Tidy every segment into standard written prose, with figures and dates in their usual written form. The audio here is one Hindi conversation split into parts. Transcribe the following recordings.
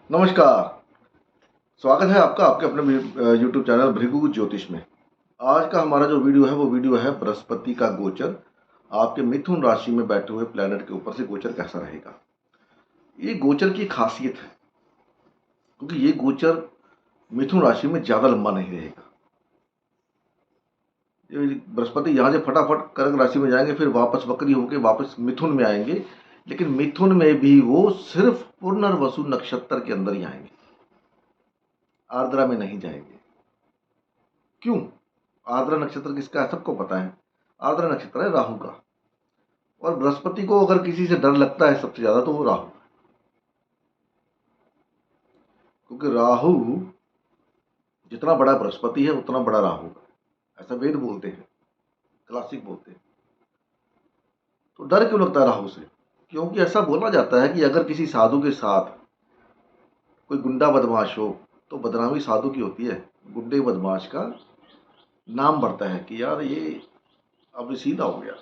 नमस्कार। स्वागत है आपका आपके अपने यूट्यूब चैनल भृगु ज्योतिष में। आज का हमारा जो वीडियो है बृहस्पति का गोचर आपके मिथुन राशि में बैठे हुए प्लैनेट के ऊपर से गोचर कैसा रहेगा। ये गोचर की खासियत है क्योंकि ये गोचर मिथुन राशि में ज़्यादा लंबा नहीं रहेगा। ये बृहस्पति यहाँ से फटाफट कर्क राशि में जाएंगे, फिर वापस वक्री होकर वापस मिथुन में आएंगे, लेकिन मिथुन में भी वो सिर्फ पुनर्वसु नक्षत्र के अंदर ही आएंगे, आर्द्रा में नहीं जाएंगे। क्यों? आर्द्रा नक्षत्र किसका है सबको पता है। आर्द्रा नक्षत्र है राहु का, और बृहस्पति को अगर किसी से डर लगता है सबसे ज्यादा तो वो राहु, क्योंकि राहु जितना बड़ा बृहस्पति है उतना बड़ा राहु है, ऐसा वेद बोलते हैं, क्लासिक बोलते हैं। तो डर क्यों लगता है राहु से? क्योंकि ऐसा बोला जाता है कि अगर किसी साधु के साथ कोई गुंडा बदमाश हो तो बदनामी साधु की होती है, गुंडे बदमाश का नाम बढ़ता है कि यार ये अब सीधा हो गया।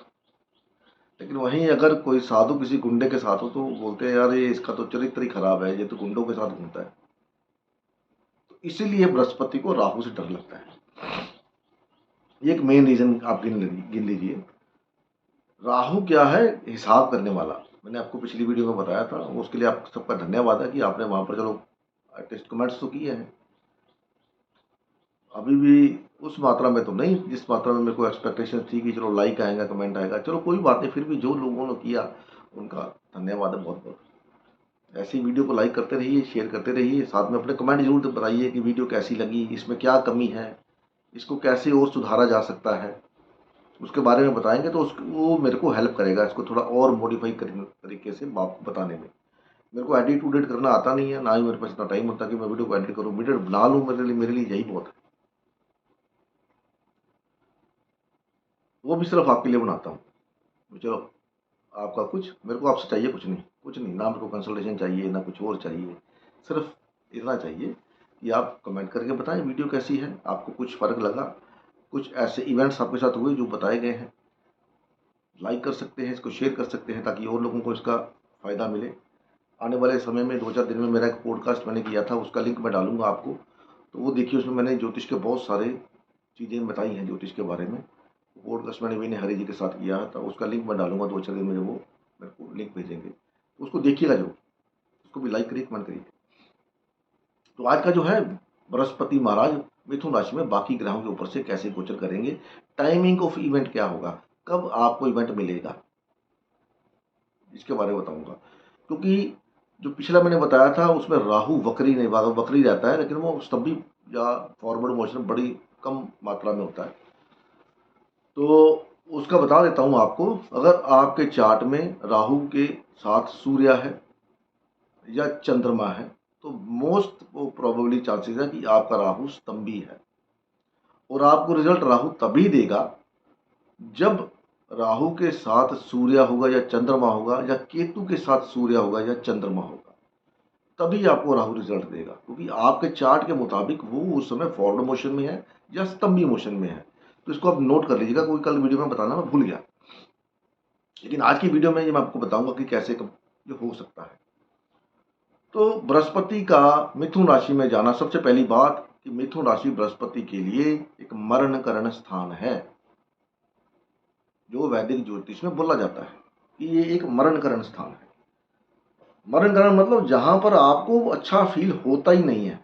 लेकिन वहीं अगर कोई साधु किसी गुंडे के साथ हो तो बोलते हैं यार ये इसका तो चरित्र ही खराब है, ये तो गुंडों के साथ घूमता है। तो इसीलिए बृहस्पति को राहु से डर लगता है। ये एक मेन रीजन आप गिन लीजिए। राहु क्या है? हिसाब करने वाला। मैंने आपको पिछली वीडियो में बताया था, उसके लिए आप सबका धन्यवाद है कि आपने वहां पर चलो टेस्ट कमेंट्स तो किए हैं। अभी भी उस मात्रा में तो नहीं जिस मात्रा में मेरे को एक्सपेक्टेशन थी कि चलो लाइक आएगा, कमेंट आएगा। चलो कोई बात नहीं, फिर भी जो लोगों ने किया उनका धन्यवाद है बहुत बहुत। ऐसी वीडियो को लाइक करते रहिए, शेयर करते रहिए, साथ में अपने कमेंट जरूर बताइए कि वीडियो कैसी लगी, इसमें क्या कमी है, इसको कैसे और सुधारा जा सकता है, उसके बारे में बताएंगे तो वो मेरे को हेल्प करेगा इसको थोड़ा और मॉडिफाई करने तरीके से आपको बताने में। मेरे को एडिट उडिट करना आता नहीं है, ना ही मेरे पास इतना टाइम होता कि मैं वीडियो को एडिट करूँ, वीडियो बना लूँ, मेरे लिए यही बहुत है। वो भी सिर्फ आपके लिए बनाता हूँ। चलो आपका कुछ मेरे को आपसे चाहिए कुछ नहीं, कुछ नहीं, ना मेरे को कंसल्टेशन चाहिए ना कुछ और चाहिए। सिर्फ इतना चाहिए कि आप कमेंट करके बताएं वीडियो कैसी है, आपको कुछ फ़र्क लगा, कुछ ऐसे इवेंट्स आपके साथ हुए जो बताए गए हैं, लाइक कर सकते हैं, इसको शेयर कर सकते हैं ताकि और लोगों को इसका फ़ायदा मिले। आने वाले समय में 2-4 दिन में मेरा एक पॉडकास्ट मैंने किया था, उसका लिंक मैं डालूंगा आपको, तो वो देखिए। उसमें मैंने ज्योतिष के बहुत सारे चीज़ें बताई हैं ज्योतिष के बारे में। पॉडकास्ट मैंने विनय हरी जी के साथ किया था, उसका लिंक मैं डालूंगा 2-4 दिन में, वो मेरे को लिंक भेजेंगे तो उसको देखिएगा जरूर, उसको भी लाइक करिए, कमेंट करिए। तो आज का जो है बृहस्पति महाराज मिथुन राशि में बाकी ग्रहों के ऊपर से कैसे गोचर करेंगे, टाइमिंग ऑफ इवेंट क्या होगा, कब आपको इवेंट मिलेगा, इसके बारे में बताऊंगा। क्योंकि जो पिछला मैंने बताया था उसमें राहु वक्री नहीं, वक्री रहता है, लेकिन वो स्तंभी या फॉरवर्ड मोशन बड़ी कम मात्रा में होता है। तो उसका बता देता हूं आपको। अगर आपके चार्ट में राहु के साथ सूर्य है या चंद्रमा है तो मोस्ट प्रोबेबली चांसेस है कि आपका राहु स्तंभी है, और आपको रिजल्ट राहु तभी देगा जब राहु के साथ सूर्य होगा या चंद्रमा होगा, या केतु के साथ सूर्य होगा या चंद्रमा होगा, तभी आपको राहु रिजल्ट देगा। क्योंकि आपके चार्ट के मुताबिक वो उस समय फॉरवर्ड मोशन में है या स्तंभी मोशन में है। तो इसको आप नोट कर लीजिएगा, कोई कल वीडियो में बताना मैं भूल गया, लेकिन आज की वीडियो में ये मैं आपको बताऊंगा कि कैसे कब ये हो सकता है। तो बृहस्पति का मिथुन राशि में जाना, सबसे पहली बात कि मिथुन राशि बृहस्पति के लिए एक मरणकरण स्थान है, जो वैदिक ज्योतिष में बोला जाता है कि ये एक मरणकरण स्थान है। मरणकरण मतलब जहां पर आपको अच्छा फील होता ही नहीं है।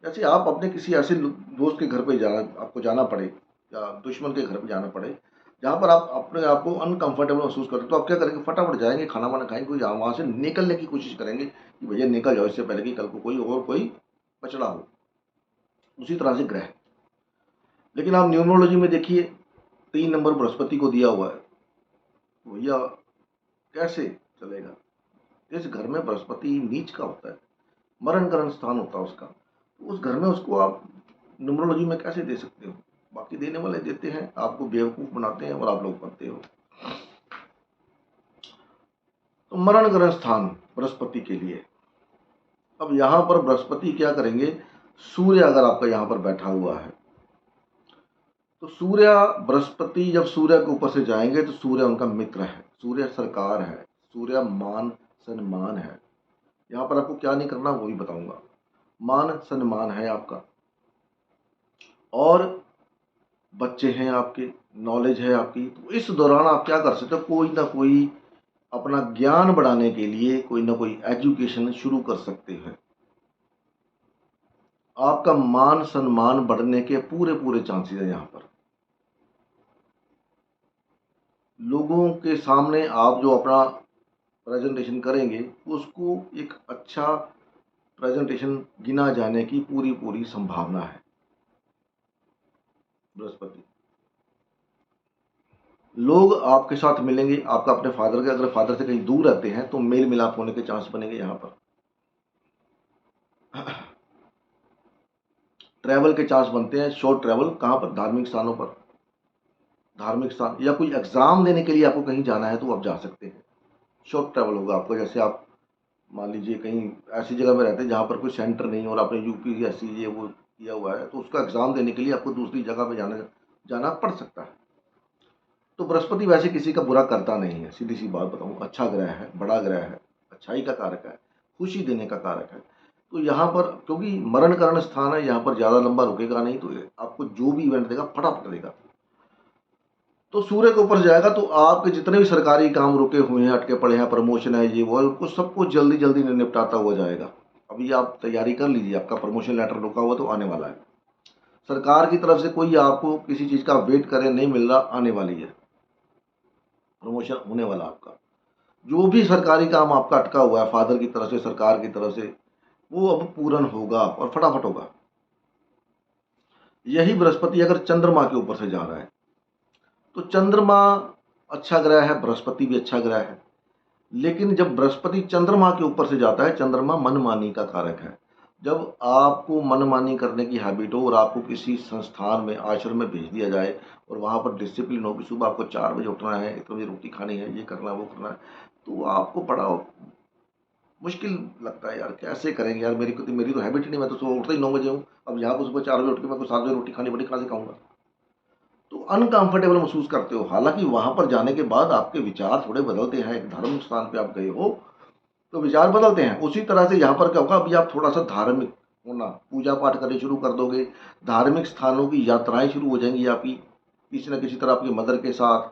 जैसे आप अपने किसी ऐसे दोस्त के घर पे आपको जाना पड़े, या दुश्मन के घर पे जाना पड़े जहाँ पर आप अपने आप को अनकंफर्टेबल महसूस करते, तो आप क्या करेंगे? फटाफट जाएंगे, खाना वाना खाएंगे, कोई वहाँ से निकलने की कोशिश करेंगे कि भैया निकल जाओ, इससे पहले कि कल को कोई पचड़ा हो। उसी तरह से ग्रह, लेकिन आप न्यूमरोलॉजी में देखिए 3 नंबर बृहस्पति को दिया हुआ है, तो भैया कैसे चलेगा? जिस घर में बृहस्पति नीच का होता है, मरणकरण स्थान होता है उसका, तो उस घर में उसको आप न्यूमरोलॉजी में कैसे दे सकते हो? बाकी देने वाले देते हैं, आपको बेवकूफ बनाते हैं और आप लोग पढ़ते हो। तो मरणकरण स्थान बृहस्पति के लिए। अब यहां पर बृहस्पति क्या करेंगे? सूर्य अगर आपका यहां पर बैठा हुआ है तो सूर्य, बृहस्पति जब सूर्य के ऊपर से जाएंगे तो सूर्य उनका मित्र है, सूर्य सरकार है, सूर्य मान सम्मान है, यहाँ पर आपको क्या नहीं करना वो भी बताऊंगा। मान सम्मान है आपका, और बच्चे हैं आपके, नॉलेज है आपकी, तो इस दौरान आप क्या कर सकते हो, कोई ना कोई अपना ज्ञान बढ़ाने के लिए कोई ना कोई एजुकेशन शुरू कर सकते हैं। आपका मान सम्मान बढ़ने के पूरे पूरे चांसेस हैं। यहाँ पर लोगों के सामने आप जो अपना प्रेजेंटेशन करेंगे, उसको एक अच्छा प्रेजेंटेशन गिना जाने की पूरी पूरी संभावना है। बृहस्पति, लोग आपके साथ मिलेंगे, आपका अपने फादर के, अगर फादर से कहीं दूर रहते हैं तो मेल मिलाप होने के चांस बनेंगे। यहाँ पर ट्रैवल के चांस बनते हैं, शॉर्ट ट्रैवल, कहाँ पर, धार्मिक स्थानों पर, धार्मिक स्थान या कोई एग्जाम देने के लिए आपको कहीं जाना है तो आप जा सकते हैं। शॉर्ट ट्रैवल होगा आपको, जैसे आप मान लीजिए कहीं ऐसी जगह में रहते हैं जहाँ पर कोई सेंटर नहीं और आपने यूपीएससी ये वो किया हुआ है, तो उसका एग्जाम देने के लिए आपको दूसरी जगह में जाना पड़ सकता है। तो बृहस्पति वैसे किसी का बुरा करता नहीं है, सीधी सी बात बताऊं, अच्छा ग्रह है, बड़ा ग्रह है, अच्छाई का कारक है, खुशी देने का कारक है। तो यहाँ पर क्योंकि मरण करण स्थान है, यहाँ पर ज़्यादा लंबा रुकेगा नहीं, तो आपको जो भी इवेंट देगा फटाफट देगा। तो सूर्य के ऊपर जाएगा तो आपके जितने भी सरकारी काम रुके हुए हैं, अटके पड़े हैं, प्रमोशन है, ये वो, उनको सबको जल्दी जल्दी निपटाता हुआ जाएगा। अभी आप तैयारी कर लीजिए, आपका प्रमोशन लेटर रुका हुआ तो आने वाला है। सरकार की तरफ से कोई आपको किसी चीज़ का वेट करे नहीं मिल रहा, आने वाली है, प्रमोशन होने वाला आपका। जो भी सरकारी काम आपका अटका हुआ है फादर की तरफ से, सरकार की तरफ से, वो अब पूर्ण होगा और फटाफट होगा। यही बृहस्पति अगर चंद्रमा के ऊपर से जा रहा है, तो चंद्रमा अच्छा ग्रह है, बृहस्पति भी अच्छा ग्रह है, लेकिन जब बृहस्पति चंद्रमा के ऊपर से जाता है, चंद्रमा मनमानी का कारक है। जब आपको मनमानी करने की हैबिट हो और आपको किसी संस्थान में, आश्रम में भेज दिया जाए और वहाँ पर डिसिप्लिन हो कि सुबह आपको 4 बजे उठना है, इतने बजे रोटी खानी है, ये करना वो करना है, तो आपको बड़ा मुश्किल लगता है, यार कैसे करेंगे यार, मेरी तो हैबिट ही नहीं, मैं तो सुबह उठता ही 9 बजे हूँ, अब यहाँ पर सुबह 4 बजे उठ के मैं को 7 बजे रोटी खानी पड़ी, कहाँ से खाऊंगा। तो अनकंफर्टेबल महसूस करते हो। हालांकि वहां पर जाने के बाद आपके विचार थोड़े बदलते हैं, एक धार्मिक स्थान पे आप गए हो तो विचार बदलते हैं। उसी तरह से यहाँ पर क्या होगा, अभी आप थोड़ा सा धार्मिक होना, पूजा पाठ करने शुरू कर दोगे, धार्मिक स्थानों की यात्राएं शुरू हो जाएंगी आपकी, किसी न किसी तरह आपकी मदर के साथ,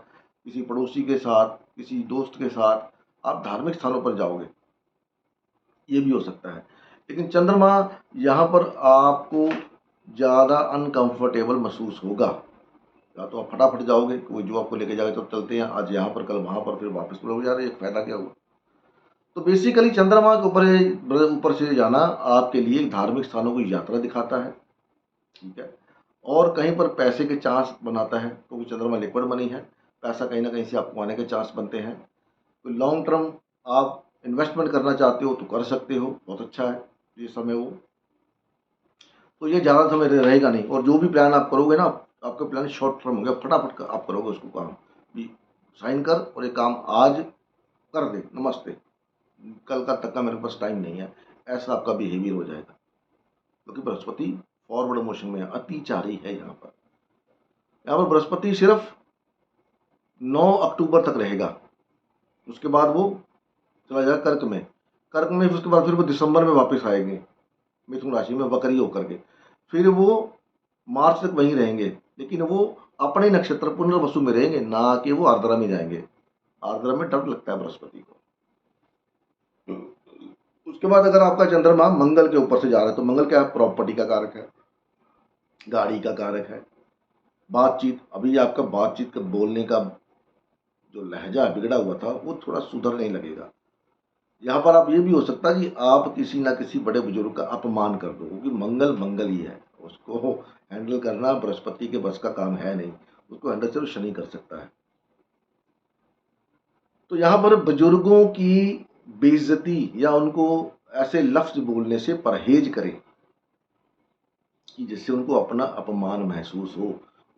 किसी पड़ोसी के साथ, किसी दोस्त के साथ आप धार्मिक स्थानों पर जाओगे, ये भी हो सकता है। लेकिन चंद्रमा यहाँ पर आपको ज़्यादा अनकंफर्टेबल महसूस होगा। या तो आप फटाफट जाओगे, कोई जो आपको लेके जाएगा, तो चलते हैं आज यहाँ पर कल वहाँ पर, फिर वापस बोलोगे यार ये फायदा क्या हुआ। तो बेसिकली चंद्रमा के ऊपर से जाना आपके लिए धार्मिक स्थानों की यात्रा दिखाता है, ठीक है, और कहीं पर पैसे के चांस बनाता है, क्योंकि चंद्रमा लिक्विड मनी है, पैसा कहीं ना कहीं से आपको आने के चांस बनते हैं। तो लॉन्ग टर्म आप इन्वेस्टमेंट करना चाहते हो तो कर सकते हो, बहुत अच्छा है ये समय वो। तो ये ज़्यादा समय रहेगा नहीं, और जो भी प्लान आप करोगे ना, आपका प्लान शॉर्ट टर्म हो गया, फटाफट आप करोगे उसको काम भी, साइन कर और ये काम आज कर दे, नमस्ते, कल का तक का मेरे पास टाइम नहीं है, ऐसा आपका बिहेवियर हो जाएगा। क्योंकि बृहस्पति फॉरवर्ड मोशन में है, अतिचारी है। यहाँ पर बृहस्पति सिर्फ 9 अक्टूबर तक रहेगा, उसके बाद वो चला जाएगा कर्क में, कर्क में उसके बाद फिर वो दिसंबर में वापस आएंगे मिथुन राशि में वक्री होकर के, फिर वो मार्च तक वहीं रहेंगे, लेकिन वो अपने नक्षत्र पुनर्वसु में रहेंगे, ना कि वो आर्द्रा में जाएंगे। आर्द्रा में डर लगता है बृहस्पति को। उसके बाद अगर आपका चंद्रमा मंगल के ऊपर से जा रहा है, तो मंगल क्या है, प्रॉपर्टी का कारक है, गाड़ी का कारक है, बातचीत, अभी आपका बातचीत का बोलने का जो लहजा बिगड़ा हुआ था वो थोड़ा सुधरने लगेगा। यहाँ पर आप ये भी हो सकता है कि आप किसी ना किसी बड़े बुजुर्ग का अपमान कर दो, क्योंकि मंगल मंगल ही है, उसको हैंडल करना बृहस्पति के बस का काम है नहीं, उसको हैंडल सिर्फ शनि कर सकता है। तो यहाँ पर बुजुर्गों की बेइज्जती या उनको ऐसे लफ्ज बोलने से परहेज करें कि जिससे उनको अपना अपमान महसूस हो।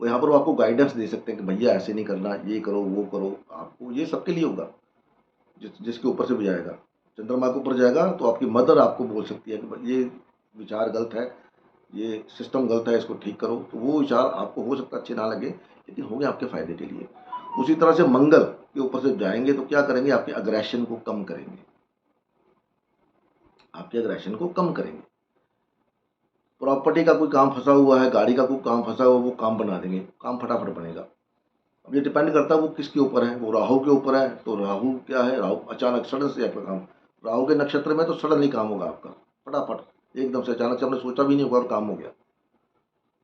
वो यहाँ पर वो आपको गाइडेंस दे सकते हैं कि भैया ऐसे नहीं करना, ये करो वो करो, आपको ये सबके लिए होगा जिसके ऊपर से भी जाएगा। चंद्रमा के ऊपर जाएगा तो आपकी मदर आपको बोल सकती है कि ये विचार गलत है, ये सिस्टम गलत है, इसको ठीक करो। तो वो विचार आपको हो सकता है अच्छे ना लगे, लेकिन होंगे आपके फायदे के लिए। उसी तरह से मंगल के ऊपर से जाएंगे तो क्या करेंगे, आपके अग्रेशन को कम करेंगे, आपके एग्रेशन को कम करेंगे। प्रॉपर्टी का कोई काम फंसा हुआ है, गाड़ी का कोई काम फंसा हुआ है, वो काम बना देंगे, काम फटाफट बनेगा। अब ये डिपेंड करता है वो किसके ऊपर है, वो राहु के ऊपर है। तो राहु क्या है, राहु अचानक सडन से आपका काम, राहु के नक्षत्र में तो सडनली काम होगा आपका, फटाफट एकदम से अचानक से आपने सोचा भी नहीं होगा और काम हो गया।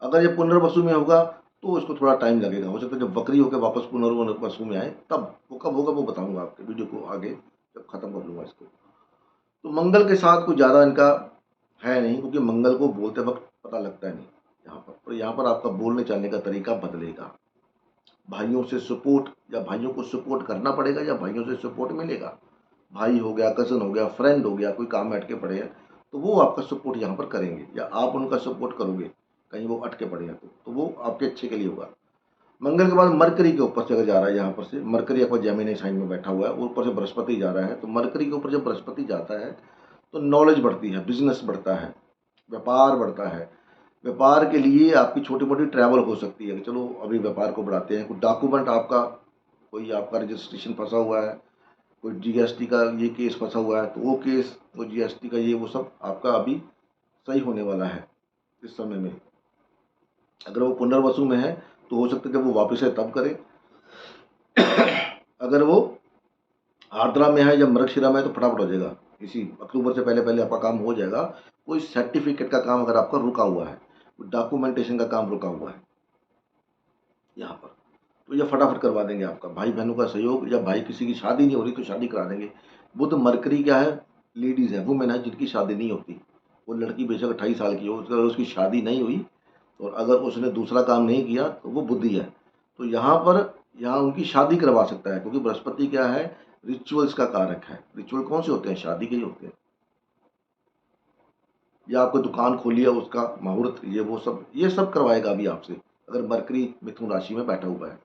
अगर ये पुनर्वसु में होगा तो इसको थोड़ा टाइम लगेगा, हो सकता है जब वक्री होकर वापस पुनर्वसु में आए तब। वो कब होगा वो बताऊंगा आपके वीडियो को आगे जब खत्म कर लूंगा इसको। तो मंगल के साथ कुछ ज़्यादा इनका है नहीं, क्योंकि मंगल को बोलते वक्त पता लगता है नहीं यहाँ पर। तो यहाँ पर आपका बोलने चालने का तरीका बदलेगा। भाइयों से सपोर्ट, या भाइयों को सपोर्ट करना पड़ेगा या भाइयों से सपोर्ट मिलेगा। भाई हो गया, कज़न हो गया, फ्रेंड हो गया, कोई काम में अटके पड़े हैं तो वो आपका सपोर्ट यहाँ पर करेंगे, या आप उनका सपोर्ट करोगे कहीं वो अटके पड़े हैं तो वो आपके अच्छे के लिए होगा। मंगल के बाद मरकरी के ऊपर से अगर जा रहा है, यहाँ पर से मरकरी आपका जेमिनी साइन में बैठा हुआ है, ऊपर से बृहस्पति जा रहा है। तो मरकरी के ऊपर जब बृहस्पति जाता है तो नॉलेज बढ़ती है, बिजनेस बढ़ता है, व्यापार बढ़ता है। व्यापार के लिए आपकी छोटी मोटी ट्रैवल हो सकती है कि चलो अभी व्यापार को बढ़ाते हैं। कुछ डॉक्यूमेंट आपका, कोई आपका रजिस्ट्रेशन फंसा हुआ है, कोई जीएसटी का ये केस फंसा हुआ है तो वो केस, वो जीएसटी का ये वो सब आपका अभी सही होने वाला है इस समय में। अगर वो पुनर्वसु में है तो हो सकता है जब वो वापस है तब करें। अगर वो आर्द्रा में है या मृगशिरा में है तो फटाफट हो जाएगा, इसी अक्टूबर से पहले पहले आपका काम हो जाएगा। कोई सर्टिफिकेट का काम अगर आपका रुका हुआ है, डॉक्यूमेंटेशन का काम रुका हुआ है यहाँ पर, तो ये फटाफट करवा देंगे आपका। भाई बहनों का सहयोग, या भाई किसी की शादी नहीं हो रही तो शादी करा देंगे। बुध मरकरी क्या है, लेडीज़ है, वुमेन है जिनकी शादी नहीं होती। वो लड़की बेशक 28 साल की हो, अगर उसकी शादी नहीं हुई और अगर उसने दूसरा काम नहीं किया तो वो बुद्धि है। तो यहाँ पर, यहाँ उनकी शादी करवा सकता है, क्योंकि बृहस्पति क्या है, रिचुअल्स का कारक है। रिचुअल कौन से होते हैं, शादी के ही होते हैं। या आपको दुकान खोली है उसका मुहूर्त, ये सब करवाएगा अभी आपसे, अगर मरकरी मिथुन राशि में बैठा हुआ है।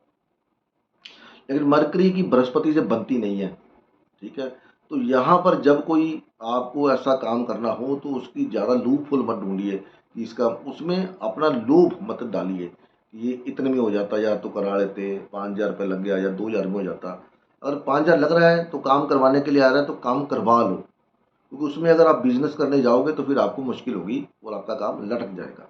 लेकिन मरकरी की बृहस्पति से बनती नहीं है, ठीक है। तो यहाँ पर जब कोई आपको ऐसा काम करना हो तो उसकी ज़्यादा लूप होल मत ढूंढिए कि इसका, उसमें अपना लोभ मत डालिए कि ये इतने में हो जाता, या तो करा लेते, 5,000 रुपये लग गया या 2,000 में हो जाता। अगर 5,000 लग रहा है तो काम करवाने के लिए आ रहा है तो काम करवा लो, क्योंकि उसमें अगर आप बिजनेस करने जाओगे तो फिर आपको मुश्किल होगी और आपका काम लटक जाएगा।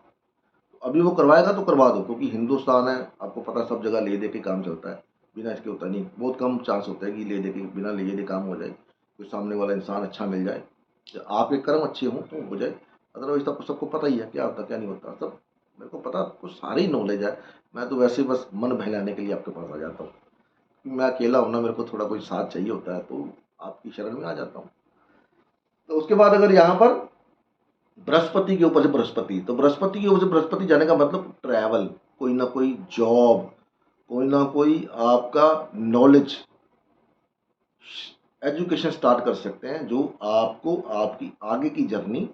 अभी वो करवाएगा तो करवा दो, क्योंकि हिंदुस्तान है, आपको पता सब जगह ले दे के काम चलता है, बिना इसके होता नहीं। बहुत कम चांस होता है कि ले दे के, बिना लिए दे काम हो जाए, कोई सामने वाला इंसान अच्छा मिल जाए, आपके कर्म अच्छे हों तो हो जाए। अदरवाइज तो सबको पता ही है क्या होता क्या नहीं होता, सब मेरे को पता, आपको सारी ही नॉलेज है। मैं तो वैसे बस मन बहलाने के लिए आपके पास आ जाता हूँ। मैं अकेला हूँ ना, मेरे को थोड़ा कोई साथ चाहिए होता है तो आपकी शरण में आ जाता हूँ। तो उसके बाद अगर यहाँ पर बृहस्पति के ऊपर से बृहस्पति, तो बृहस्पति के ऊपर से बृहस्पति जाने का मतलब ट्रैवल, कोई ना कोई जॉब, कोई ना कोई आपका नॉलेज, एजुकेशन स्टार्ट कर सकते हैं, जो आपको आपकी आगे की जर्नी,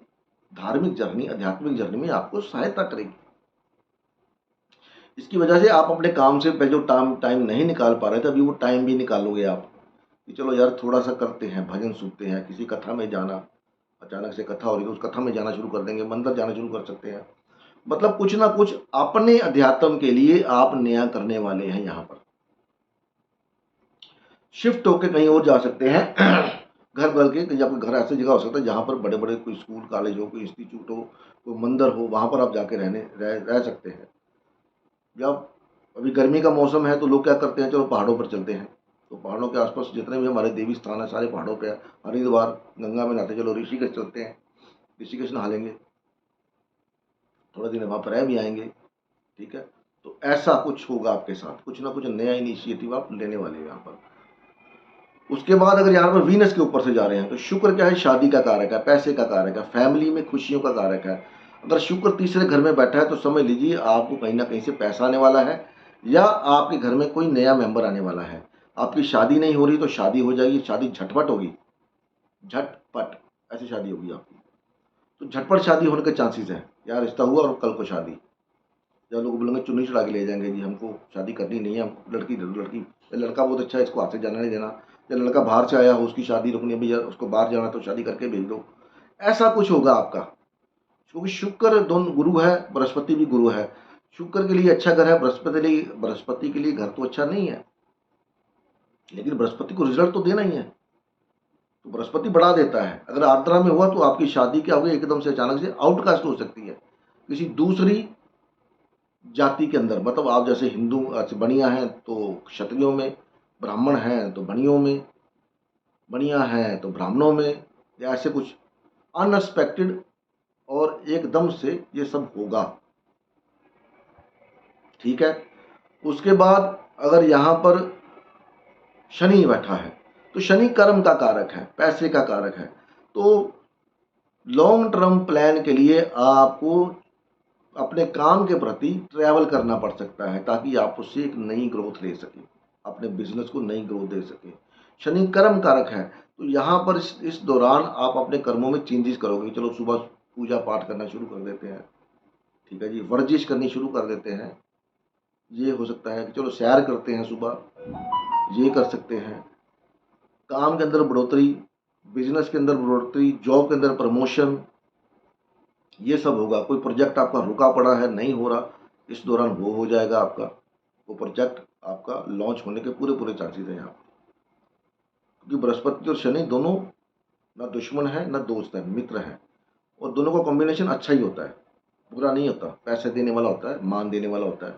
धार्मिक जर्नी, आध्यात्मिक जर्नी में आपको सहायता करेगी। इसकी वजह से आप अपने काम से पहले जो टाइम नहीं निकाल पा रहे थे, अभी वो टाइम भी निकालोगे आप कि चलो यार थोड़ा सा करते हैं, भजन सुनते हैं, किसी कथा में जाना, अचानक से कथा हो रही है तो उस कथा में जाना शुरू कर देंगे, मंदिर जाना शुरू कर सकते हैं। मतलब कुछ ना कुछ अपने अध्यात्म के लिए आप नया करने वाले हैं। यहाँ पर शिफ्ट होकर कहीं और जा सकते हैं। घर बदल के कहीं, आपके घर ऐसी जगह हो सकता है जहाँ पर बड़े बड़े कोई स्कूल कॉलेज हो, कोई इंस्टीट्यूट हो, कोई मंदिर हो, वहाँ पर आप जाके रह सकते हैं। जब अभी गर्मी का मौसम है तो लोग क्या करते हैं, चलो पहाड़ों पर चलते हैं। तो पहाड़ों के आसपास जितने भी हमारे देवी स्थान है सारे पहाड़ों पे है। हरिद्वार गंगा में नहाते, चलो ऋषिकेश चलते हैं, ऋषिकेश नहा लेंगे, थोड़े दिन वहाँ पर रह भी आएंगे, ठीक है। तो ऐसा कुछ होगा आपके साथ, कुछ ना कुछ नया इनिशिएटिव आप लेने वाले हैं यहाँ पर। उसके बाद अगर यहाँ पर वीनस के ऊपर से जा रहे हैं तो शुक्र क्या है, शादी का कारक है, पैसे का कारक है, फैमिली में खुशियों का कारक है। अगर शुक्र तीसरे घर में बैठा है तो समझ लीजिए आपको कहीं ना कहीं से पैसा आने वाला है, या आपके घर में कोई नया मेंबर आने वाला है। आपकी शादी नहीं हो रही तो शादी हो जाएगी, शादी झटपट होगी, झटपट ऐसी शादी होगी आपकी। तो झटपट शादी होने के चांसेस हैं, यार रिश्ता हुआ और कल को शादी, या लोग बोलेंगे चुन्नी चढ़ा के ले जाएंगे, जी हमको शादी करनी नहीं है, हमको लड़की दे दो, लड़की, लड़का बहुत अच्छा है इसको हाथ से जाना नहीं देना, या लड़का बाहर से आया हो उसकी शादी रुकनी है भैया, उसको बाहर जाना तो शादी करके भेज दो। ऐसा कुछ होगा आपका, क्योंकि शुक्र दोनों गुरु है, बृहस्पति भी गुरु है। शुक्र के लिए अच्छा घर है, बृहस्पति के लिए घर तो अच्छा नहीं है, लेकिन बृहस्पति को रिजल्ट तो देना ही है। तो बृहस्पति बढ़ा देता है। अगर आर्द्रा में हुआ तो आपकी शादी क्या होगी, एकदम से अचानक से आउटकास्ट हो सकती है किसी दूसरी जाति के अंदर। मतलब आप जैसे हिंदू बनिया हैं तो क्षत्रियों में, ब्राह्मण हैं तो बनियों में, बनिया हैं तो ब्राह्मणों में, या ऐसे कुछ अनएक्सपेक्टेड और एकदम से ये सब होगा। ठीक है। उसके बाद अगर यहाँ पर शनि बैठा है तो शनि कर्म का कारक है, पैसे का कारक है। तो लॉन्ग टर्म प्लान के लिए आपको अपने काम के प्रति ट्रैवल करना पड़ सकता है ताकि आप उससे एक नई ग्रोथ ले सकें, अपने बिजनेस को नई ग्रोथ दे सकें। शनि कर्म कारक है, तो यहाँ पर इस दौरान आप अपने कर्मों में चेंजेस करोगे। चलो सुबह पूजा पाठ करना शुरू कर देते हैं, ठीक है जी, वर्जिश करनी शुरू कर देते हैं। ये हो सकता है कि चलो सैर करते हैं सुबह, ये कर सकते हैं। काम के अंदर बढ़ोतरी, बिजनेस के अंदर बढ़ोतरी, जॉब के अंदर प्रमोशन, ये सब होगा। कोई प्रोजेक्ट आपका रुका पड़ा है, नहीं हो रहा, इस दौरान वो हो जाएगा आपका। वो प्रोजेक्ट आपका लॉन्च होने के पूरे पूरे चांसेस हैं यहाँ पर, क्योंकि बृहस्पति और शनि दोनों ना दुश्मन है ना दोस्त है, मित्र हैं। और दोनों का कॉम्बिनेशन अच्छा ही होता है, बुरा नहीं होता, पैसे देने वाला होता है, मान देने वाला होता है।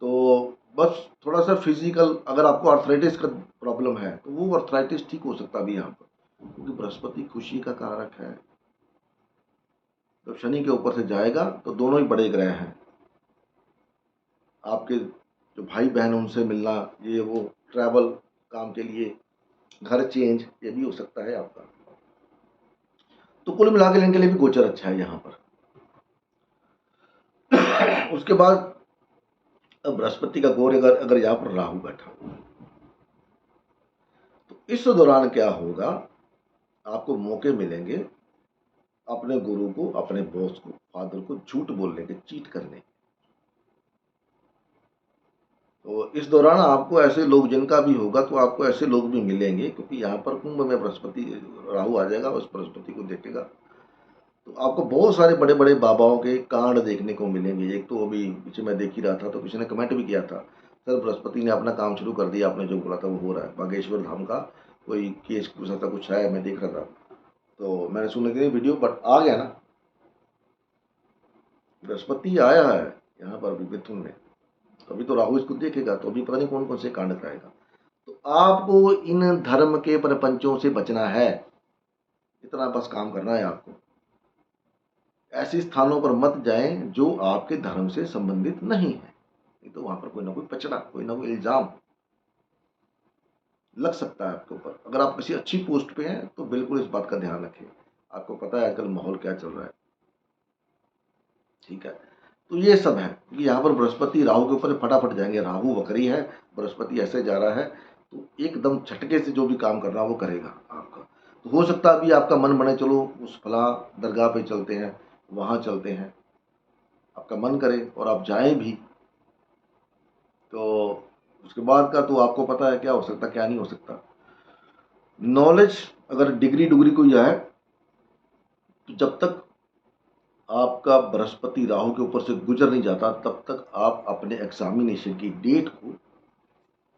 तो बस थोड़ा सा फिजिकल, अगर आपको आर्थराइटिस का प्रॉब्लम है तो वो आर्थराइटिस ठीक हो सकता भी यहाँ पर, क्योंकि बृहस्पति खुशी का कारक है। जब शनि के ऊपर से जाएगा तो दोनों ही बड़े ग्रह हैं। आपके जो भाई बहन उनसे मिलना, ये वो ट्रैवल काम के लिए, घर चेंज, ये भी हो सकता है आपका। तो कुल मिला के इनके लिए भी गोचर अच्छा है यहाँ पर। उसके बाद अब बृहस्पति का गोर अगर यहाँ पर राहु बैठा हुआ, तो इस दौरान क्या होगा, आपको मौके मिलेंगे अपने गुरु को, अपने बॉस को, फादर को झूठ बोलने के, चीट करने। तो इस दौरान आपको ऐसे लोग, जिनका भी होगा तो आपको ऐसे लोग भी मिलेंगे, क्योंकि यहाँ पर कुंभ में बृहस्पति, राहु आ जाएगा, उस बृहस्पति को देखेगा। तो आपको बहुत सारे बड़े बड़े बाबाओं के कांड देखने को मिलेंगे। एक तो अभी पीछे मैं देख ही रहा था, तो किसी ने कमेंट भी किया था, सर बृहस्पति ने अपना काम शुरू कर दिया, आपने जो बोला था वो हो रहा है। बागेश्वर धाम का कोई केस कुछ ऐसा कुछ है, मैं देख रहा था, तो मैंने सुनने के लिए वीडियो, बट आ गया ना, बृहस्पति आया है यहाँ पर भी मिथुन में। अभी तो राहु इसको देखेगा, तो अभी पता नहीं कौन कौन से कांड कराएगा। तो आपको इन धर्म के प्रपंचों से बचना है, इतना बस काम करना है आपको। ऐसे स्थानों पर मत जाएं जो आपके धर्म से संबंधित नहीं है, नहीं तो वहां पर कोई ना कोई पचड़ा, कोई ना कोई इल्जाम लग सकता है आपके ऊपर। अगर आप किसी अच्छी पोस्ट पे हैं तो बिल्कुल इस बात का ध्यान रखें। आपको पता है आजकल माहौल क्या चल रहा है, ठीक है। तो ये सब है कि यहाँ पर बृहस्पति राहु के ऊपर फटाफट जाएंगे। राहु वक्री है, बृहस्पति ऐसे जा रहा है, तो एकदम झटके से जो भी काम करना वो करेगा आपका। तो हो सकता है अभी आपका मन बने, चलो उस फला दरगाह पे चलते हैं, वहाँ चलते हैं, आपका मन करे और आप जाएं भी, तो उसके बाद का तो आपको पता है क्या हो सकता क्या नहीं हो सकता। नॉलेज अगर डिग्री डुग्री कोई है, तो जब तक आपका बृहस्पति राहु के ऊपर से गुजर नहीं जाता, तब तक आप अपने एग्जामिनेशन की डेट को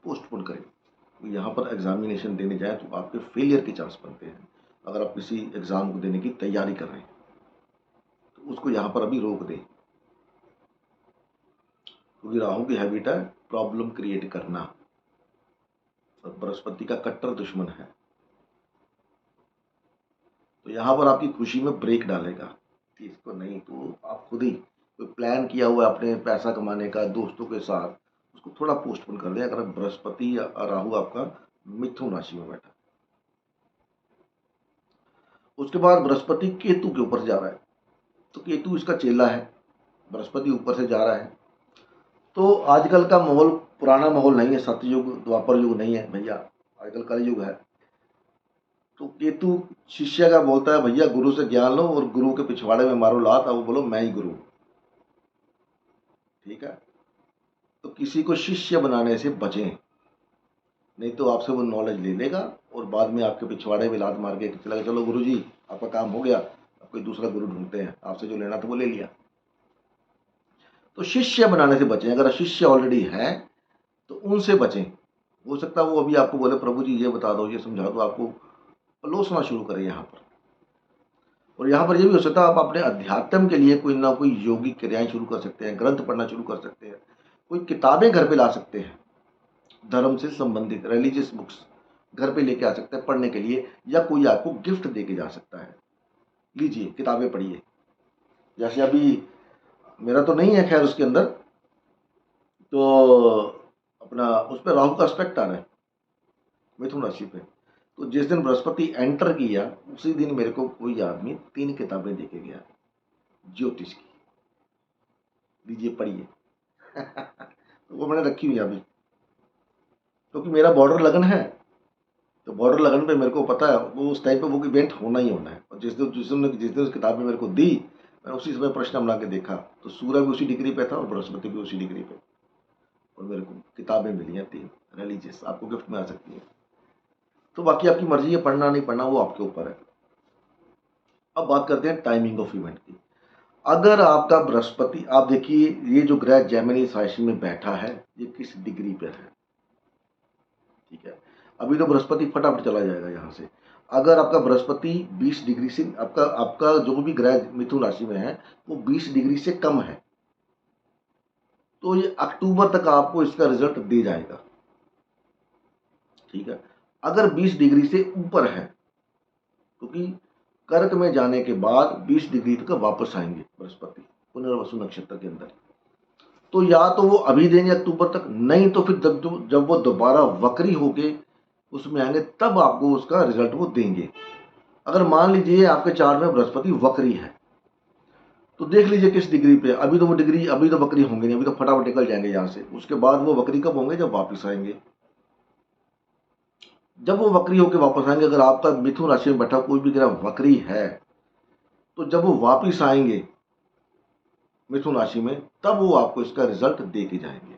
पोस्टपोन करें। तो यहाँ पर एग्जामिनेशन देने जाए तो आपके फेलियर के चांस बनते हैं। अगर आप किसी एग्जाम को देने की तैयारी कर रहे हैं तो उसको यहाँ पर अभी रोक दें, क्योंकि राहु की हैबिट है प्रॉब्लम क्रिएट करना, और बृहस्पति का कट्टर दुश्मन है। तो यहाँ पर आपकी खुशी में ब्रेक डालेगा कि इसको नहीं, तो आप खुद ही कोई प्लान किया हुआ है अपने पैसा कमाने का दोस्तों के साथ, उसको थोड़ा पोस्टपोन कर दें। अगर बृहस्पति या राहु आपका मिथुन राशि में बैठा। उसके बाद बृहस्पति केतु के ऊपर जा रहा है, तो केतु इसका चेला है, बृहस्पति ऊपर से जा रहा है। तो आजकल का माहौल पुराना माहौल नहीं है, सतयुग द्वापर युग नहीं है भैया, आजकल कलयुग है। तो केतु शिष्य का बोलता है, भैया गुरु से ज्ञान लो और गुरु के पिछवाड़े में मारो लात, अब वो बोलो मैं ही गुरु, ठीक है। तो किसी को शिष्य बनाने से बचें, नहीं तो आपसे वो नॉलेज ले लेगा और बाद में आपके पिछवाड़े में लात मार के चला, चलो गुरु जी आपका काम हो गया, अब कोई दूसरा गुरु ढूंढते हैं, आपसे जो लेना था वो ले लिया। तो शिष्य बनाने से बचें। अगर शिष्य ऑलरेडी है तो उनसे बचें। हो सकता है वो अभी आपको बोले प्रभु जी ये बता दो, ये समझा दो, आपको लॉस होना शुरू करें यहाँ पर। और यहाँ पर ये भी हो सकता है आप अपने अध्यात्म के लिए कोई ना कोई योगिक क्रियाएं शुरू कर सकते हैं, ग्रंथ पढ़ना शुरू कर सकते हैं, कोई किताबें घर पे ला सकते हैं, धर्म से संबंधित रिलीजियस बुक्स घर पे लेके आ सकते हैं पढ़ने के लिए, या कोई आपको गिफ्ट दे के जा सकता है, लीजिए किताबें पढ़िए। जैसे अभी मेरा तो नहीं है खैर उसके अंदर, तो अपना उस पर राहु का एस्पेक्ट आ रहा है मिथुन राशि पे। तो जिस दिन बृहस्पति एंटर किया उसी दिन मेरे को कोई आदमी 3 किताबें देके गया ज्योतिष की, लीजिए पढ़िए। तो वो मैंने रखी हुई है अभी, क्योंकि मेरा बॉर्डर लगन है। तो बॉर्डर लगन पे मेरे को पता है वो उस टाइम पे वो इवेंट होना ही होना है। और जिस दिन उस किताब में मेरे को दी, मैंने उसी समय प्रश्न बना के देखा, तो सूर्य भी उसी डिग्री पे था और बृहस्पति भी उसी डिग्री पे, और मेरे को किताबें मिली हैं 3 रिलीजियस, आपको गिफ्ट में आ सकती है। तो बाकी आपकी मर्जी है, पढ़ना नहीं पढ़ना वो आपके ऊपर है। अब बात करते हैं टाइमिंग ऑफ इवेंट की। अगर आपका बृहस्पति, आप देखिए ये जो ग्रह जेमिनी राशि में बैठा है ये किस डिग्री पर है, ठीक है। अभी तो बृहस्पति फटाफट चला जाएगा यहाँ से। अगर आपका बृहस्पति 20 डिग्री से, आपका आपका जो भी ग्रह मिथुन राशि में है वो 20 डिग्री से कम है, तो ये अक्टूबर तक आपको इसका रिजल्ट दे जाएगा, ठीक है। अगर 20 डिग्री से ऊपर है, क्योंकि कर्क में जाने के बाद 20 डिग्री तक वापस आएंगे बृहस्पति पुनर्वसु नक्षत्र के अंदर, तो या तो वो अभी देंगे अक्टूबर तक, नहीं तो फिर जब वो दोबारा वक्री होके उसमें आएंगे तब आपको उसका रिजल्ट वो देंगे। अगर मान लीजिए आपके चार्ट में बृहस्पति वक्री है तो देख लीजिए किस डिग्री पे। अभी तो वो डिग्री, अभी तो वक्री होंगे नहीं, अभी तो फटाफट निकल जाएंगे यहाँ से। उसके बाद वो वक्री कब होंगे, जब वापस आएंगे। जब वो वक्री होकर वापस आएंगे, अगर आपका मिथुन राशि में बैठा कोई भी ग्रह वक्री है, तो जब वो वापस आएंगे मिथुन राशि में तब वो आपको इसका रिजल्ट दे के जाएंगे।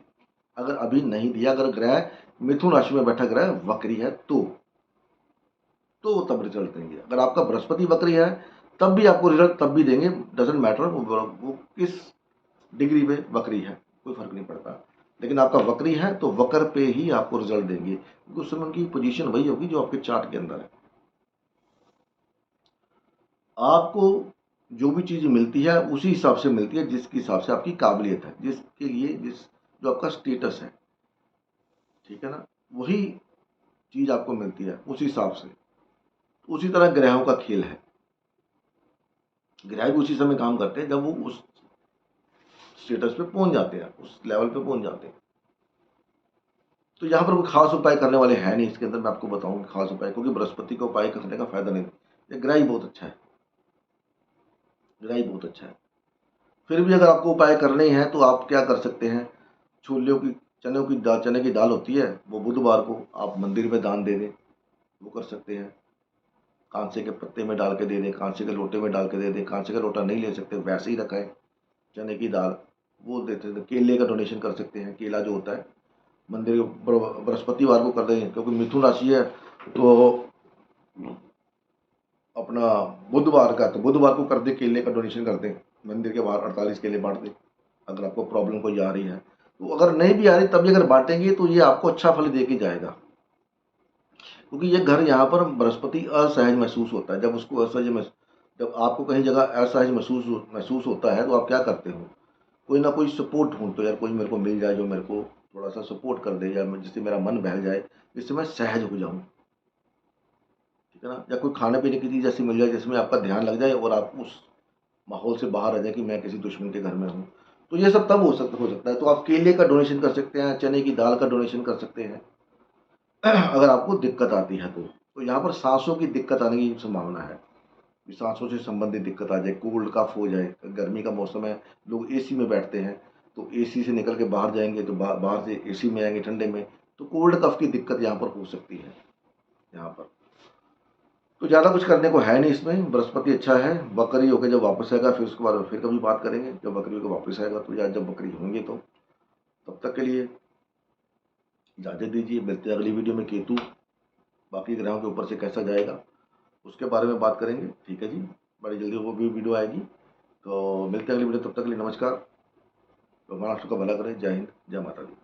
अगर अभी नहीं दिया, अगर ग्रह मिथुन राशि में बैठा ग्रह वक्री है तो वो तब रिजल्ट देंगे। अगर आपका बृहस्पति वक्री है तब भी आपको रिजल्ट तब भी देंगे, डजेंट मैटर वो किस डिग्री पे वक्री है, कोई फर्क नहीं पड़ता। लेकिन आपका वक्री है तो वक्र पे ही आपको रिजल्ट देंगे, क्योंकि उस समय उनकी पोजीशन वही होगी जो आपके चार्ट के अंदर है। आपको जो भी चीज़ मिलती है उसी हिसाब से मिलती है जिसके हिसाब से आपकी काबिलियत है, जिसके लिए जो आपका स्टेटस है, ठीक है ना, वही चीज़ आपको मिलती है उसी हिसाब से। उसी तरह ग्रहों का खेल है, ग्रह भी उसी समय काम करते हैं जब वो उस स्टेटस पे पहुंच जाते हैं, उस लेवल पे पहुंच जाते हैं। तो यहाँ पर कोई खास उपाय करने वाले हैं नहीं इसके अंदर, मैं आपको बताऊं खास उपाय, क्योंकि बृहस्पति का उपाय करने का फायदा नहीं। ये ग्रह ही बहुत अच्छा है, ग्रह ही बहुत अच्छा है। फिर भी अगर आपको उपाय करने ही हैं तो आप क्या कर सकते हैं, छोलियों की चने की दाल होती है, वो बुधवार को आप मंदिर में दान दे दें, वो कर सकते हैं। कांसे के पत्ते में डाल के दे दें, कांसे के लोटे में डाल के दे दें। कांसे का लोटा नहीं ले सकते वैसे ही रखा है, चने की दाल वो देते थे। केले का डोनेशन कर सकते हैं, केला जो होता है मंदिर बृहस्पतिवार को कर दें, क्योंकि मिथुन राशि है तो अपना बुधवार का, तो बुधवार को कर दे, केले का डोनेशन कर दें, मंदिर के बाहर 48 केले बांट दें। अगर आपको प्रॉब्लम कोई आ रही है तो, अगर नहीं भी आ रही तब भी अगर बांटेंगे तो ये आपको अच्छा फल दे के जाएगा, क्योंकि ये घर यहाँ पर बृहस्पति असहज महसूस होता है। जब उसको असहज जब आपको कहीं जगह असहज महसूस होता है तो आप क्या करते हो, कोई ना कोई सपोर्ट ढूंढते हो, यार कोई मेरे को मिल जाए जो मेरे को थोड़ा सा सपोर्ट कर दे, या जिससे मेरा मन बहल जाए, जिससे मैं सहज हो जाऊँ, ठीक है ना। या कोई खाने पीने की चीज़ ऐसी मिल जाए जिसमें आपका ध्यान लग जाए और आप उस माहौल से बाहर आ जाए कि मैं किसी दुश्मन के घर में हूँ। तो ये सब तब हो सकता है। तो आप केले का डोनेशन कर सकते हैं, चने की दाल का डोनेशन कर सकते हैं। अगर आपको दिक्कत आती है तो यहाँ पर सांसों की दिक्कत आने की संभावना है, कि सांसों से संबंधित दिक्कत आ जाए, कोल्ड कफ हो जाए। गर्मी का मौसम है, लोग एसी में बैठते हैं, तो एसी से निकल के बाहर जाएंगे तो बाहर से एसी में आएंगे ठंडे में, तो कोल्ड कफ की दिक्कत यहाँ पर हो सकती है। यहाँ पर तो ज़्यादा कुछ करने को है नहीं इसमें, बृहस्पति अच्छा है। बकरी होकर जब वापस आएगा फिर उसके बाद फिर कभी बात करेंगे, जब बकरी होकर वापस आएगा तो, या जब बकरी होंगे तो। तब तक के लिए इजाज़त दीजिए, मिलते हैं अगली वीडियो में। केतु बाकी ग्रहों के ऊपर से कैसा जाएगा उसके बारे में बात करेंगे, ठीक है जी। बड़ी जल्दी वो भी वीडियो आएगी, तो मिलते हैं अगली वीडियो। तब तक के लिए नमस्कार। भगवान आप सबका भला करे। जय हिंद, जय माता दी।